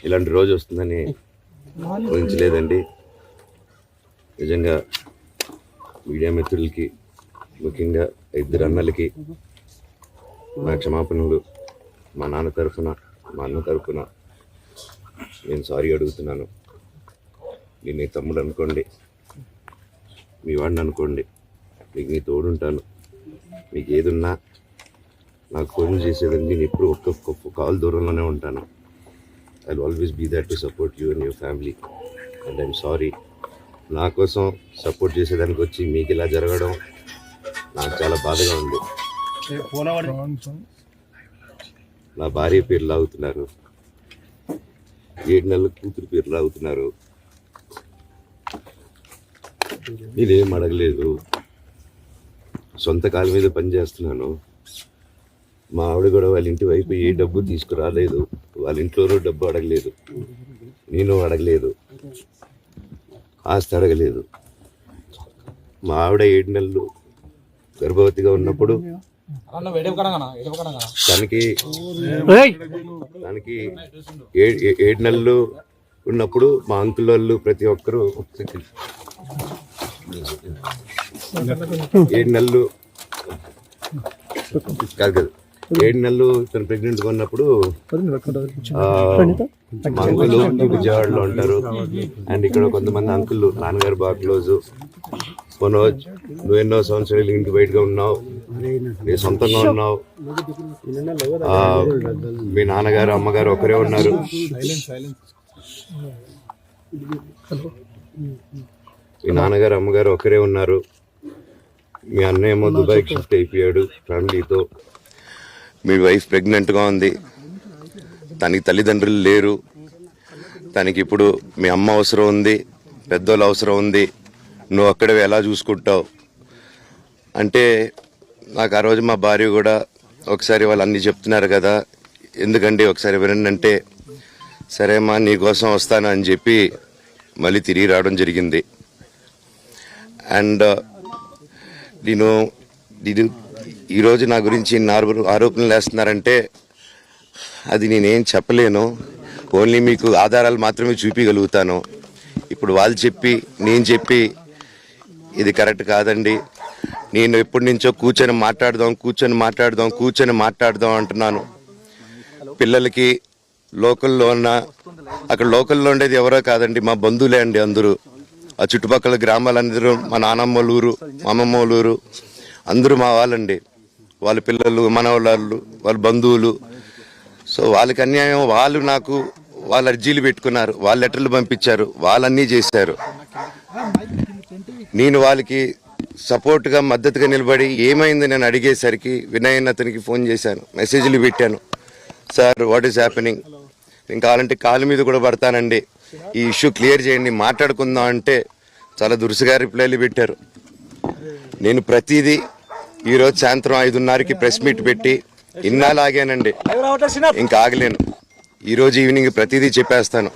ఇలాంటి రోజు వస్తుందని ఊహించలేదండి. నిజంగా మీడియా మిత్రులకి, ముఖ్యంగా ఇద్దరు అన్నలకి నా క్షమాపణలు. మా నాన్న తరఫున, మా అన్న తరఫున నేను సారీ అడుగుతున్నాను. నేను నీ తమ్ముడు అనుకోండి, మీ వాడిని అనుకోండి, మీకు నీ తోడుంటాను. మీకు ఏదున్నా నాకు ఫోన్ చేసేదండి. నేను ఎప్పుడు ఒక్క కాల్ దూరంలోనే ఉంటాను. I will always be there to support you and your family. And I'm sorry, నా కోసం సపోర్ట్ చేసేదానికి వచ్చి మీకు ఇలా జరగడం నాకు చాలా బాధగా ఉంది. నా భార్య పేరు లాగుతున్నారు, 7 నెలల కూతురు పేరు లాగుతున్నారు. నేనేం అడగలేదు, సొంత కాళ్ళ మీద పనిచేస్తున్నాను. మా ఆవిడ కూడా వాళ్ళ ఇంటి వైపు ఏ డబ్బు తీసుకురాలేదు, వాళ్ళ ఇంట్లోనూ డబ్బు అడగలేదు, నేను అడగలేదు, ఆస్తి అడగలేదు. మా ఆవిడ 7 నెలలు గర్భవతిగా ఉన్నప్పుడు తనకి 7 నెలలు ఉన్నప్పుడు మా అంకుల్ వాళ్ళు ప్రతి ఒక్కరూ 7 నెలలు కాదు 7 నెలలు తను ప్రెగ్నెంట్గా ఉన్నప్పుడు మా అంకుల్ విజయవాడలో ఉంటారు. అండ్ ఇక్కడ కొంతమంది అంకుల్ నాన్నగారు బాగా క్లోజు. మనోజ్, నువ్వు ఎన్నో సంవత్సరాలు ఇంటి బయటగా ఉన్నావు, నీ సొంతంగా ఉన్నావు. మీ నాన్నగారు అమ్మగారు ఒకరే ఉన్నారు. మీ నాన్నగారు అమ్మగారు ఒకరే ఉన్నారు. మీ అన్న ఏమో దుబాయ్కి షిఫ్ట్ అయిపోయాడు ఫ్యామిలీతో. మీ వైఫ్ ప్రెగ్నెంట్గా ఉంది, తనకి తల్లిదండ్రులు లేరు. తనకి ఇప్పుడు మీ అమ్మ అవసరం ఉంది, పెద్దోళ్ళ అవసరం ఉంది. నువ్వు అక్కడే ఎలా చూసుకుంటావు అంటే, నాకు ఆ రోజు మా భార్య కూడా ఒకసారి వాళ్ళు అన్నీ చెప్తున్నారు కదా, ఎందుకండి ఒకసారి వినండి అంటే, సరేమ్మా నీకోసం వస్తాను అని చెప్పి మళ్ళీ తిరిగి రావడం జరిగింది. అండ్ నేను ఈరోజు నా గురించి ఆరోపణలు వేస్తున్నారంటే అది నేనేం చెప్పలేను. ఓన్లీ మీకు ఆధారాలు మాత్రమే చూపించగలుగుతాను. ఇప్పుడు వాళ్ళు చెప్పి నేను చెప్పి ఇది కరెక్ట్ కాదండి. నేను ఎప్పటి నుంచో కూర్చొని మాట్లాడదాం అంటున్నాను. పిల్లలకి లోకల్లో ఉన్న, అక్కడ లోకల్లో ఉండేది ఎవరో కాదండి, మా బంధువులే అండి అందరూ. ఆ చుట్టుపక్కల గ్రామాలందరూ మా నానమ్మ ఊరు, మా అమ్మమ్మ ఊరు అందరూ మా వాళ్ళండి. వాళ్ళ పిల్లలు, మనవాళ్ళు, వాళ్ళ బంధువులు. సో వాళ్ళకి అన్యాయం, వాళ్ళు నాకు వాళ్ళ అర్జీలు పెట్టుకున్నారు, వాళ్ళ లెటర్లు పంపించారు, వాళ్ళన్నీ చేశారు. నేను వాళ్ళకి సపోర్ట్గా మద్దతుగా నిలబడి ఏమైంది నేను అడిగేసరికి వినయ్ అతనికి ఫోన్ చేశాను, మెసేజ్లు పెట్టాను. సార్ వాట్ ఈస్ హ్యాపెనింగ్, నేను కావాలంటే కాళ్ళ మీద కూడా పడతానండి, ఈ ఇష్యూ క్లియర్ చేయండి, మాట్లాడుకుందాం అంటే చాలా దురుసుగా రిప్లైలు పెట్టారు. నేను ప్రతిదీ ఈరోజు సాయంత్రం 5:30కి ప్రెస్ మీట్ పెట్టి ఇన్నాళ్ళు ఆగానండి, ఇంకా ఆగలేను. ఈరోజు ఈవినింగ్ ప్రతిదీ చెప్పేస్తాను.